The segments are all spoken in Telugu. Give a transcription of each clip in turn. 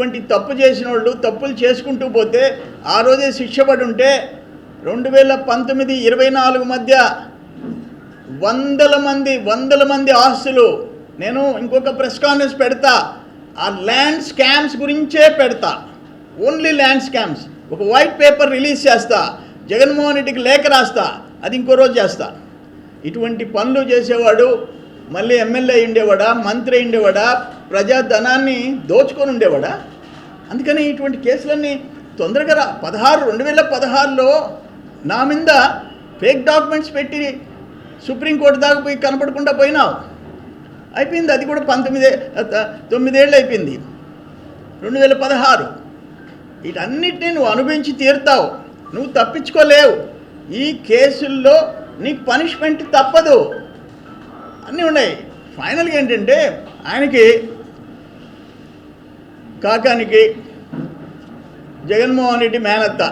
ఇటువంటి తప్పు చేసిన వాళ్ళు తప్పులు చేసుకుంటూ పోతే ఆ రోజే శిక్ష పడి ఉంటే 2019-24 మధ్య వందల మంది ఆస్తులు, నేను ఇంకొక ప్రెస్ కాన్ఫరెన్స్ పెడతా, ఆ ల్యాండ్ స్కామ్స్ గురించే పెడతా, ఓన్లీ ల్యాండ్ స్కామ్స్. ఒక వైట్ పేపర్ రిలీజ్ చేస్తా, జగన్మోహన్ రెడ్డికి లేఖ రాస్తా, అది ఇంకో రోజు చేస్తా. ఇటువంటి పనులు చేసేవాడు మళ్ళీ ఎమ్మెల్యే ఉండేవాడా, మంత్రి ఉండేవాడా, ప్రజాధనాన్ని దోచుకొని ఉండేవాడా? అందుకని ఇటువంటి కేసులన్నీ తొందరగా 2016లో నా మీద ఫేక్ డాక్యుమెంట్స్ పెట్టి సుప్రీంకోర్టు దాకా పోయి కనపడకుండా పోయినావు. అయిపోయింది, అది కూడా 9 ఏళ్ళు అయిపోయింది. 2016 వీటన్నిటినీ నువ్వు అనుభవించి తీరుతావు, నువ్వు తప్పించుకోలేవు. ఈ కేసుల్లో నీకు పనిష్మెంట్ తప్పదు, అన్నీ ఉన్నాయి. ఫైనల్గా ఏంటంటే ఆయనకి కాకానికి జగన్మోహన్ రెడ్డి మేనత్త,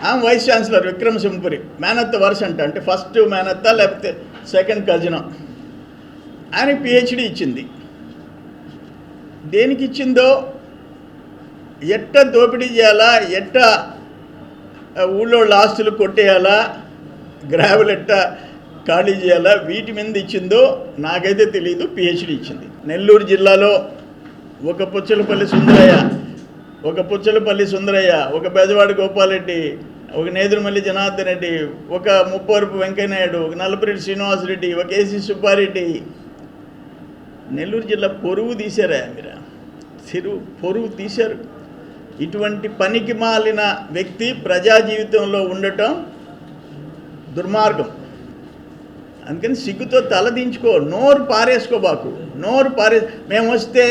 ఆమె వైస్ ఛాన్సలర్ విక్రమసింహపురి, మేనత్త వరుస అంటే ఫస్ట్ మేనత్త లేకపోతే సెకండ్ కజిన్. ఆయన పిహెచ్డి ఇచ్చింది. దేనికి ఇచ్చిందో, ఎట్ట దోపిడీ చేయాలా, ఎట్ట ఊళ్ళో ఆస్తులు కొట్టేయాలా, గ్రావెల్ ఎట్ట ఖాళీ చేయాలా, వీటి మీద ఇచ్చిందో నాకైతే తెలియదు. పిహెచ్డి ఇచ్చింది. నెల్లూరు జిల్లాలో ఒక పుచ్చలపల్లి సుందరయ్య, ఒక బెజవాడ గోపాలరెడ్డి, ఒక నేదురుమల్లి జనార్దన్ రెడ్డి, ఒక ముప్పవరపు వెంకయ్యనాయుడు, ఒక నల్లపురెడ్డి శ్రీనివాసరెడ్డి, ఒక ఏసీ సుబ్బారెడ్డి. నెల్లూరు జిల్లా పొరుగు తీశారా మీరు? పొరుగు తీశారు. ఇటువంటి పనికి మాలిన వ్యక్తి ప్రజా జీవితంలో ఉండటం దుర్మార్గం. అందుకని సిగ్గుతో తలదించుకో, నోరు పారేసుకోబాకు. నేను వస్తే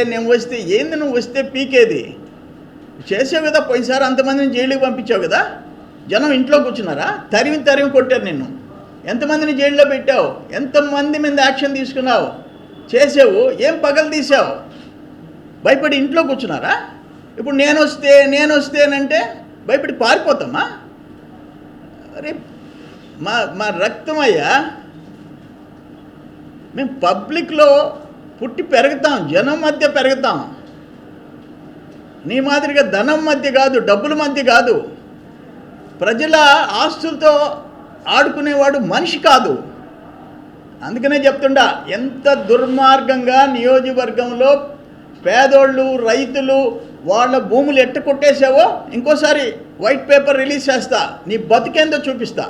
ఏంది నువ్వు వస్తే పీకేది? చేసావు కదా, పోయినసారి అంతమందిని జైలుకి పంపించావు కదా, జనం ఇంట్లో కూర్చున్నారా? తరిమి కొట్టారు నిన్ను. ఎంతమందిని జైల్లో పెట్టావు? ఎంతమంది మీద యాక్షన్ తీసుకున్నావు? చేసావు, ఏం పగలు తీసావు? భయపడి ఇంట్లో కూర్చున్నారా? ఇప్పుడు నేను వస్తేనంటే భయపడి పారిపోతామా? అరే మా రక్తమయ్యా, మేము పబ్లిక్లో పుట్టి పెరుగుతాం, జనం మధ్య పెరుగుతాం. నీ మాదిరిగా ధనం మధ్య కాదు, డబ్బుల మధ్య కాదు. ప్రజల ఆస్తులతో ఆడుకునేవాడు మనిషి కాదు. అందుకనే చెప్తుండా, ఎంత దుర్మార్గంగా నియోజకవర్గంలో పేదోళ్ళు, రైతులు వాళ్ళ భూములు ఎట్ట కొట్టేసావో ఇంకోసారి వైట్ పేపర్ రిలీజ్ చేస్తా, నీ బతికేందో చూపిస్తా.